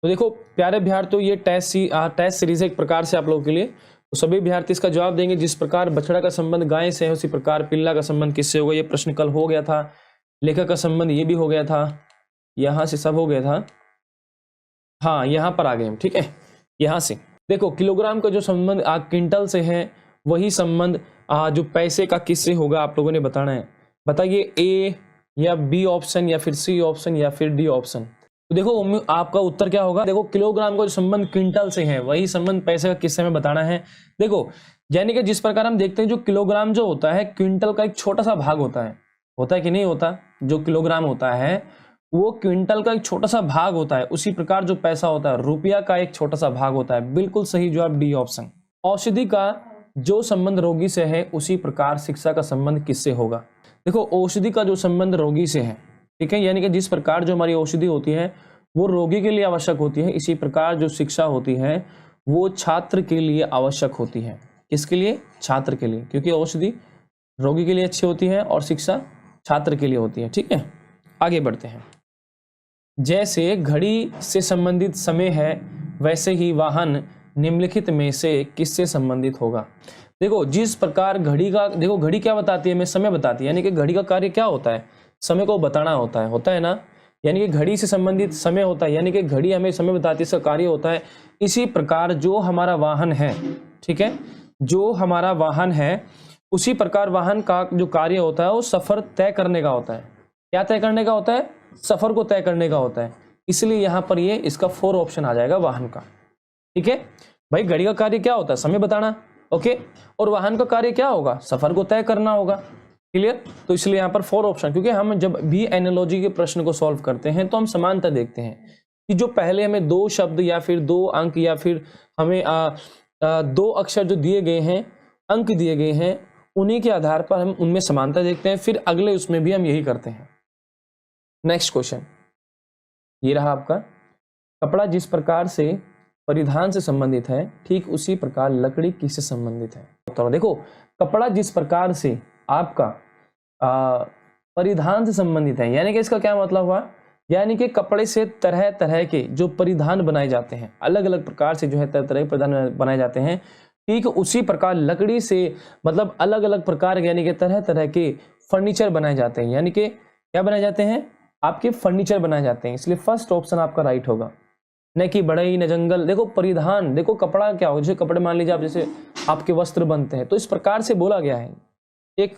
तो देखो प्यारे अभ्यर्थियों, ये टेस्ट सीरीज है एक प्रकार से आप लोगों के लिए। तो सभी अभ्यर्थी इसका जवाब देंगे। जिस प्रकार बछड़ा का संबंध गाय से है उसी प्रकार पिल्ला का संबंध किससे होगा। ये प्रश्न कल हो गया था। लेखक का संबंध ये भी हो गया था, यहां से सब हो गया था। हाँ, यहां पर आ गए हम, ठीक है। यहां से देखो किलोग्राम का जो संबंध क्विंटल से है, वही संबंध जो पैसे का किससे होगा आप लोगों ने बताना है। बताइए ए या बी ऑप्शन या फिर सी ऑप्शन या फिर डी ऑप्शन। तो देखो आपका उत्तर क्या होगा। देखो किलोग्राम का जो संबंध क्विंटल से है, वही संबंध पैसे का किससे हमें बताना है। देखो यानी कि जिस प्रकार हम देखते हैं जो किलोग्राम जो होता है क्विंटल का एक छोटा सा भाग होता है कि नहीं होता। जो किलोग्राम होता है वो क्विंटल का एक छोटा सा भाग होता है। उसी प्रकार जो पैसा होता है रुपया का एक छोटा सा भाग होता है। बिल्कुल सही जवाब डी ऑप्शन। औषधि का जो संबंध रोगी से है उसी प्रकार शिक्षा का संबंध किससे होगा। देखो औषधि का जो संबंध रोगी से है, ठीक है, यानी कि जिस प्रकार जो हमारी औषधि होती है वो रोगी के लिए आवश्यक होती है, इसी प्रकार जो शिक्षा होती है वो छात्र के लिए आवश्यक होती है। किसके लिए? छात्र के लिए, क्योंकि औषधि रोगी के लिए अच्छी होती है और शिक्षा छात्र के लिए होती है। ठीक है, आगे बढ़ते हैं। जैसे घड़ी से संबंधित समय है, वैसे ही वाहन निम्नलिखित में से किससे संबंधित होगा। देखो जिस प्रकार घड़ी का, देखो घड़ी क्या बताती है, हमें समय बताती है, यानी कि घड़ी का कार्य क्या होता है, समय को बताना होता है ना, यानी कि घड़ी से संबंधित समय होता है, यानी कि घड़ी हमें समय बताती है, इसका कार्य होता है। इसी प्रकार जो हमारा वाहन है, ठीक है, जो हमारा वाहन है उसी प्रकार वाहन का जो कार्य होता है वो सफर तय करने का होता है। क्या तय करने का होता है? सफर को तय करने का होता है। इसलिए यहां पर ये इसका 4 ऑप्शन आ जाएगा वाहन का। ठीक है भाई, घड़ी का कार्य क्या होता है? समय बताना, ओके, और वाहन का कार्य क्या होगा? सफर को तय करना होगा। क्लियर? तो इसलिए यहाँ पर 4 ऑप्शन, क्योंकि हम जब भी एनालॉजी के प्रश्न को सॉल्व करते हैं तो हम समानता देखते हैं कि जो पहले हमें 2 शब्द या फिर 2 अंक या फिर हमें 2 अक्षर जो दिए गए हैं, अंक दिए गए हैं, उन्हीं के आधार पर हम उनमें समानता देखते हैं, फिर अगले उसमें भी हम यही करते हैं। नेक्स्ट क्वेश्चन ये रहा आपका। कपड़ा जिस प्रकार से परिधान से संबंधित है, ठीक उसी प्रकार लकड़ी किससे संबंधित है। तो देखो कपड़ा जिस प्रकार से आपका परिधान से संबंधित है, यानी कि इसका क्या मतलब हुआ, यानी कि कपड़े से तरह तरह के जो परिधान बनाए जाते हैं, अलग अलग प्रकार से जो है तरह तरह के परिधान बनाए जाते हैं, ठीक उसी प्रकार लकड़ी से मतलब अलग अलग प्रकार के यानी कि तरह तरह के फर्नीचर बनाए जाते हैं। यानी कि क्या बनाए जाते हैं? आपके फर्नीचर बनाए जाते हैं। इसलिए फर्स्ट ऑप्शन आपका राइट होगा, न कि बढ़ई न जंगल। देखो परिधान, देखो कपड़ा क्या हो, जैसे कपड़े मान लीजिए आप, जैसे आपके वस्त्र बनते हैं तो इस प्रकार से बोला गया है, एक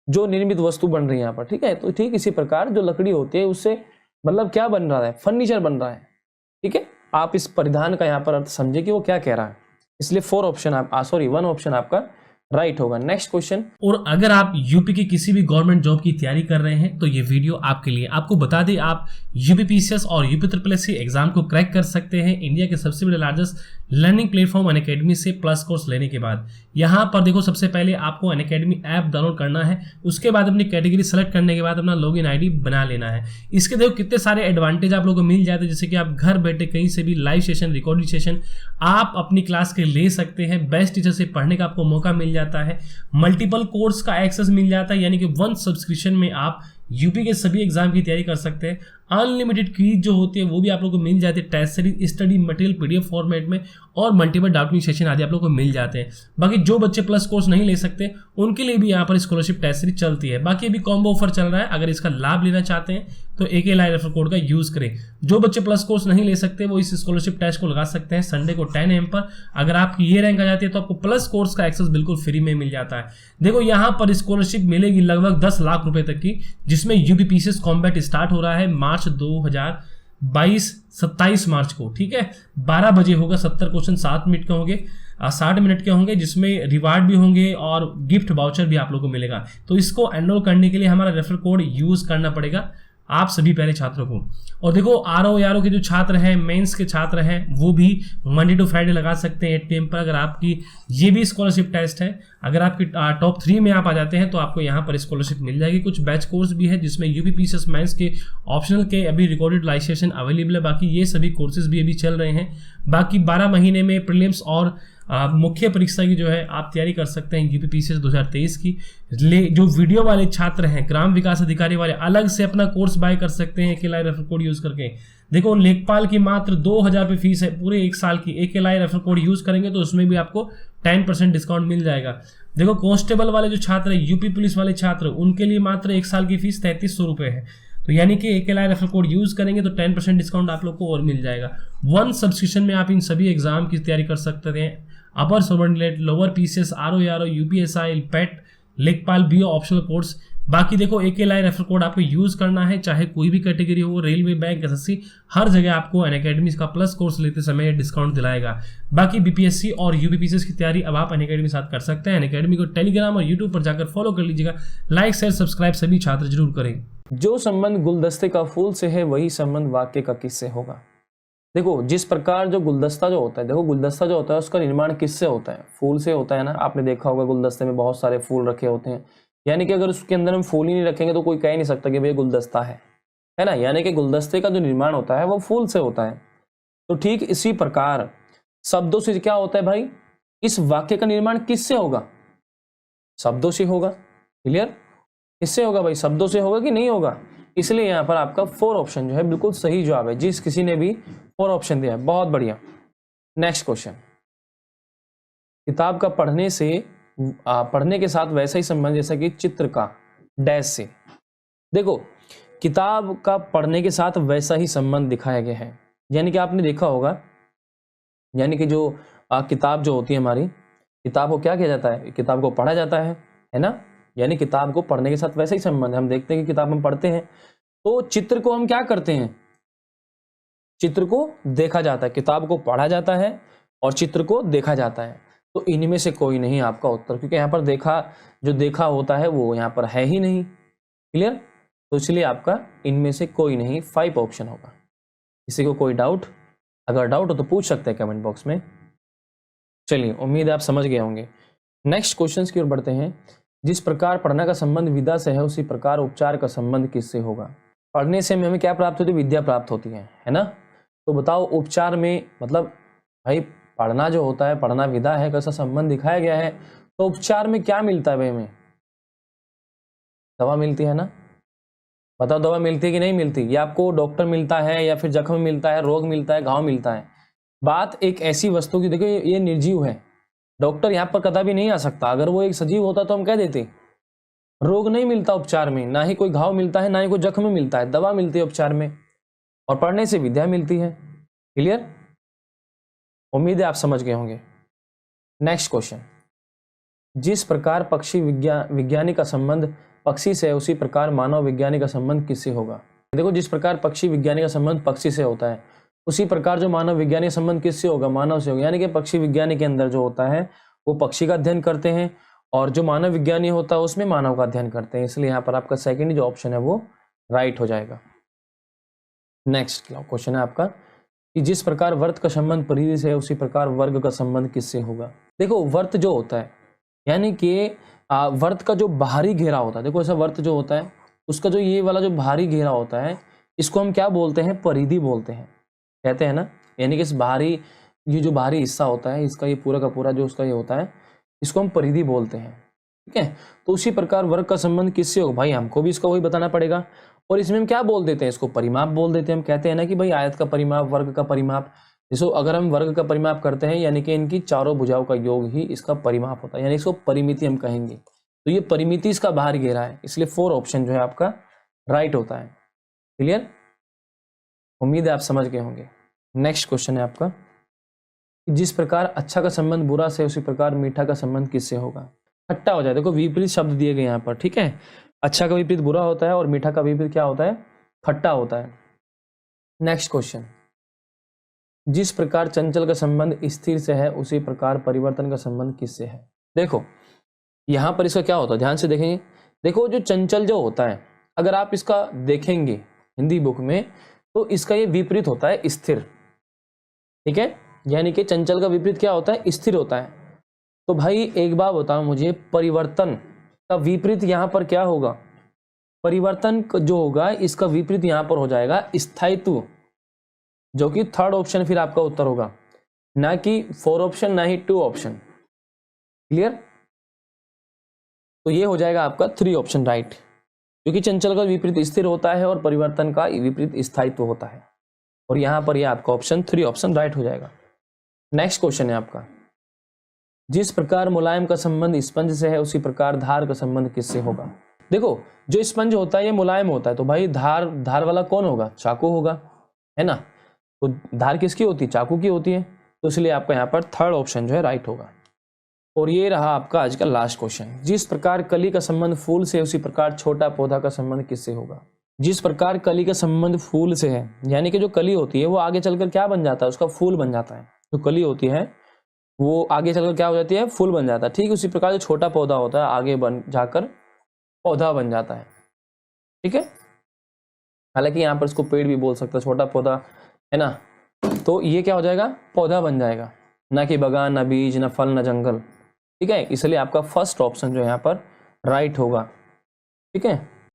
जो निर्मित वस्तु बन रही है यहाँ पर, ठीक है। तो ठीक इसी प्रकार जो लकड़ी होती है उससे मतलब क्या बन रहा है? फर्नीचर बन रहा है। ठीक है, आप इस परिधान का यहाँ पर अर्थ समझे कि वो क्या कह रहा है। इसलिए 4 ऑप्शन आप 1 ऑप्शन आपका राइट होगा। Next question. और अगर आप यूपी की किसी भी गवर्नमेंट जॉब की तैयारी कर रहे हैं तो ये वीडियो आपके लिए। आपको बता दें आप यूपीपीसीएस और यूपीएससी एग्जाम को क्रैक कर सकते हैं इंडिया के सबसे बड़े लार्जेस्ट लर्निंग प्लेटफॉर्म अनअकैडमी से प्लस कोर्स लेने के बाद। यहाँ पर देखो सबसे पहले आपको अनअकैडमी ऐप डाउनलोड करना है, उसके बाद अपनी कैटेगरी सेलेक्ट करने के बाद अपना लॉगिन आईडी बना लेना है। इसके देखो कितने सारे एडवांटेज आप लोगों को मिल जाते हैं, जैसे कि आप घर बैठे कहीं से भी लाइव सेशन, रिकॉर्डिंग सेशन आप अपनी क्लास के ले सकते हैं। बेस्ट टीचर से पढ़ने का आपको मौका मिल जाता है। मल्टीपल कोर्स का एक्सेस मिल जाता है, यानी कि 1 सब्सक्रिप्शन में आप यूपी के सभी एग्जाम की तैयारी कर सकते हैं। अनलिमिटेड क्विज जो होती है वो भी आप लोगों को मिल जाती है, test series, study material PDF format में, और मल्टीपल डाउटिंग सेशन आदि आप लोगों को मिल जाते हैं। बाकी जो बच्चे प्लस कोर्स नहीं ले सकते उनके लिए भी यहाँ पर स्कॉलरशिप टेस्ट सीरीज चलती है। बाकी अभी कॉम्बो ऑफर चल रहा है, अगर इसका लाभ लेना चाहते हैं तो AKLI रेफर कोड का यूज करें। जो बच्चे प्लस कोर्स नहीं ले सकते वो इस स्कॉलरशिप टेस्ट को लगा सकते हैं संडे को 10 AM पर। अगर आपकी ये रैंक आ जाती है तो आपको प्लस कोर्स का एक्सेस बिल्कुल फ्री में मिल जाता है। देखो यहाँ पर स्कॉलरशिप मिलेगी लगभग 10 लाख रुपए तक की, जिसमें यूपीपीसीएस कॉम्बैट स्टार्ट हो रहा है मार्च 2022 27 मार्च को। ठीक है, 12 बजे होगा, 70 क्वेश्चन 7 मिनट के होंगे, 60 मिनट के होंगे, जिसमें रिवार्ड भी होंगे और गिफ्ट वाउचर भी आप लोगों को मिलेगा। तो इसको एनरोल करने के लिए हमारा रेफर कोड यूज करना पड़ेगा आप सभी पहले छात्रों को। और देखो RO के जो छात्र हैं, मेंस के छात्र हैं, वो भी मंडे टू फ्राइडे लगा सकते हैं 8 PM पर। अगर आपकी ये भी स्कॉलरशिप टेस्ट है, अगर आपकी टॉप 3 में आप आ जाते हैं तो आपको यहाँ पर स्कॉलरशिप मिल जाएगी। कुछ बैच कोर्स भी है जिसमें यूपीपीसीएस मेंस के ऑप्शनल के अभी रिकॉर्डेड लाइव सेशन अवेलेबल है। बाकी ये सभी कोर्सेज भी अभी चल रहे हैं। बाकी 12 महीने में प्रीलिम्स और मुख्य परीक्षा की जो है आप तैयारी कर सकते हैं यूपीपीसीएस 2023 की। जो वीडियो वाले छात्र हैं, ग्राम विकास अधिकारी वाले, अलग से अपना कोर्स बाय कर सकते हैं AKLI रेफर कोड यूज करके। देखो लेखपाल की मात्र 2000 रुपये फीस है पूरे 1 साल की। AKLI रेफर कोड यूज करेंगे तो उसमें भी आपको 10% डिस्काउंट मिल जाएगा। देखो कांस्टेबल वाले जो छात्र है, यूपी पुलिस वाले छात्र, उनके लिए मात्र 1 साल की फीस 3300 रुपये है। तो यानी कि AKLI रेफर कोड यूज करेंगे तो 10% डिस्काउंट आप लोग को और मिल जाएगा। 1 सब्सक्रिप्शन में आप इन सभी एग्जाम की तैयारी कर सकते हैं। Upper subordinate, lower PCS, RO, UPSI, PET, Lekhpal, BO optional course. बाकी देखो AKLI रेफर कोड आपको यूज करना है, चाहे कोई भी कैटेगरी हो, रेलवे, बैंक, SSC, हर जगह आपको अनअकैडमी का प्लस कोर्स लेते समय डिस्काउंट दिलाएगा। बाकी BPSC और यूपीपीसीएस की तैयारी अब आप अनअकैडमी के साथ कर सकते हैं। अनअकैडमी को टेलीग्राम और यूट्यूब पर जाकर फॉलो कर लीजिएगा। लाइक, शेयर, सब्सक्राइब सभी छात्र जरूर करें। जो संबंध गुलदस्ते का फूल से है वही संबंध वाक्य का किससे होगा। देखो जिस प्रकार जो गुलदस्ता जो होता है, देखो गुलदस्ता जो होता है उसका निर्माण किससे होता है, फूल से होता है ना। आपने देखा होगा गुलदस्ते में बहुत सारे फूल रखे होते हैं, यानी कि अगर उसके अंदर हम फूल ही नहीं रखेंगे तो कोई कह नहीं सकता कि भाई गुलदस्ता है ना। यानी कि गुलदस्ते का जो निर्माण होता है वो फूल से होता है। तो ठीक इसी प्रकार शब्दों से क्या होता है भाई, इस वाक्य का निर्माण किससे होगा, शब्दों से होगा। क्लियर, किससे होगा भाई, शब्दों से होगा कि नहीं होगा। इसलिए यहाँ पर आपका 4 ऑप्शन जो है बिल्कुल सही जवाब है, जिस किसी ने भी 4 ऑप्शन दिया है, बहुत बढ़िया। नेक्स्ट क्वेश्चन, किताब का पढ़ने के साथ वैसा ही संबंध जैसा कि चित्र का डैश से। देखो किताब का पढ़ने के साथ वैसा ही संबंध दिखाया गया है, यानी कि आपने देखा होगा, यानी कि जो किताब जो होती है हमारी, किताब को क्या किया जाता है, किताब को पढ़ा जाता है ना। यानी किताब को पढ़ने के साथ वैसा ही संबंध है। हम देखते हैं कि किताब हम पढ़ते हैं तो चित्र को हम क्या करते हैं, चित्र को देखा जाता है। किताब को पढ़ा जाता है और चित्र को देखा जाता है। तो इनमें से कोई नहीं आपका उत्तर, क्योंकि यहाँ पर देखा होता है वो यहाँ पर है ही नहीं। क्लियर, तो इसलिए आपका इनमें से कोई नहीं 5 ऑप्शन होगा। किसी को कोई डाउट, अगर डाउट हो तो पूछ सकते हैं कमेंट बॉक्स में। चलिए, उम्मीद है आप समझ गए होंगे। नेक्स्ट क्वेश्चन की ओर बढ़ते हैं। जिस प्रकार पढ़ना का संबंध विदा से है उसी प्रकार उपचार का संबंध किससे होगा। पढ़ने से हमें क्या प्राप्त होती है, विद्या प्राप्त होती है ना। तो बताओ उपचार में, मतलब भाई पढ़ना जो होता है, पढ़ना विदा है, कैसा संबंध दिखाया गया है। तो उपचार में क्या मिलता है भाई, हमें दवा मिलती है ना। बताओ दवा मिलती है कि नहीं मिलती, या आपको डॉक्टर मिलता है, या फिर जख्म मिलता है, रोग मिलता है, घाव मिलता है। बात एक ऐसी वस्तु की, देखो ये निर्जीव है, डॉक्टर यहाँ पर कदा भी नहीं आ सकता। अगर वो एक सजीव होता तो हम कह देते रोग नहीं मिलता उपचार में, ना ही कोई घाव मिलता है, ना ही कोई जख्म मिलता है, दवा मिलती है उपचार में, और पढ़ने से विद्या मिलती है। क्लियर, उम्मीद है आप समझ गए होंगे। नेक्स्ट क्वेश्चन, जिस प्रकार पक्षी विज्ञानी का संबंध पक्षी से है उसी प्रकार मानव विज्ञानी का संबंध किससे होगा। देखो जिस प्रकार पक्षी विज्ञानी का संबंध पक्षी से होता है उसी प्रकार जो मानव विज्ञानी का संबंध किससे होगा, मानव से होगा। यानी कि पक्षी विज्ञानी के अंदर जो होता है वो पक्षी का अध्ययन करते हैं, और जो मानव विज्ञानी होता है उसमें मानव का अध्ययन करते हैं। इसलिए यहाँ पर आपका सेकंड जो ऑप्शन है वो राइट हो जाएगा। नेक्स्ट क्वेश्चन है आपका कि जिस प्रकार वर्त का संबंध परिधि से है उसी प्रकार वर्ग का संबंध किससे होगा। देखो वर्त जो होता है, यानी कि वर्त का जो बाहरी घेरा होता है, देखो ऐसा वर्त जो होता है उसका जो ये वाला जो बाहरी घेरा होता है इसको हम क्या बोलते हैं, परिधि बोलते हैं, कहते हैं ना। यानी कि इस बाहरी, ये जो बाहरी हिस्सा होता है इसका, ये पूरा का पूरा जो उसका ये होता है, इसको हम परिधि बोलते हैं। ठीक है, तो उसी प्रकार वर्ग का संबंध किससे होगा, भाई हमको भी इसका वही बताना पड़ेगा। और इसमें हम क्या बोल देते हैं, इसको परिमाप बोल देते हैं। हम कहते हैं ना कि भाई आयत का परिमाप, वर्ग का परिमाप। जैसे अगर हम वर्ग का परिमाप करते हैं यानी कि इनकी चारों भुजाओं का योग ही इसका परिमाप होता है, यानी इसको परिमिति हम कहेंगे। तो ये परिमिति इसका बाहर घेरा है, इसलिए 4 ऑप्शन जो है आपका राइट होता है। क्लियर, उम्मीद है आप समझ गए होंगे। नेक्स्ट क्वेश्चन है आपका, जिस प्रकार अच्छा का संबंध बुरा से उसी प्रकार मीठा का संबंध किससे होगा। खट्टा हो जाए, देखो विपरीत शब्द दिए गए यहाँ पर। ठीक है, अच्छा का विपरीत बुरा होता है और मीठा का विपरीत क्या होता है, खट्टा होता है। नेक्स्ट क्वेश्चन, जिस प्रकार चंचल का संबंध स्थिर से है उसी प्रकार परिवर्तन का संबंध किससे है। देखो यहां पर इसका क्या होता है, ध्यान से देखेंगे। देखो जो चंचल जो होता है, अगर आप इसका देखेंगे हिंदी बुक में तो इसका ये विपरीत होता है स्थिर। ठीक है, यानी कि चंचल का विपरीत क्या होता है, स्थिर होता है। तो भाई एक बात बताओ मुझे, परिवर्तन का विपरीत यहां पर क्या होगा, परिवर्तन जो होगा इसका विपरीत यहां पर हो जाएगा स्थायित्व, जो कि 3rd ऑप्शन फिर आपका उत्तर होगा। ना कि 4 ऑप्शन, ना ही 2 ऑप्शन। क्लियर? तो ये हो जाएगा आपका 3 ऑप्शन राइट, क्योंकि चंचल का विपरीत स्थिर होता है और परिवर्तन का विपरीत स्थायित्व होता है, और यहां पर ये आपका ऑप्शन 3 ऑप्शन राइट हो जाएगा। नेक्स्ट क्वेश्चन है आपका, जिस प्रकार मुलायम का संबंध स्पंज से है उसी प्रकार धार का संबंध किससे होगा। देखो, जो स्पंज होता है ये मुलायम होता है, तो भाई धार वाला कौन होगा? चाकू होगा, है ना। तो धार किसकी होती है? चाकू की होती है, तो इसलिए आपका यहाँ पर 3rd ऑप्शन जो है राइट होगा। और ये रहा आपका आज का लास्ट क्वेश्चन, जिस प्रकार कली का संबंध फूल से उसी प्रकार छोटा पौधा का संबंध किससे होगा। जिस प्रकार कली का संबंध फूल से है, यानी कि जो कली होती है वो आगे चलकर क्या बन जाता है? उसका फूल बन जाता है। जो कली होती है वो आगे चलकर क्या हो जाती है? फूल बन जाता है। ठीक उसी प्रकार जो छोटा पौधा होता है आगे बन जाकर पौधा बन जाता है। ठीक है, हालांकि यहाँ पर इसको पेड़ भी बोल सकते हैं, छोटा पौधा है ना। तो ये क्या हो जाएगा? पौधा बन जाएगा, ना कि बगान, ना बीज, ना फल, ना जंगल। ठीक है, इसलिए आपका फर्स्ट ऑप्शन जो है यहाँ पर राइट होगा। ठीक है।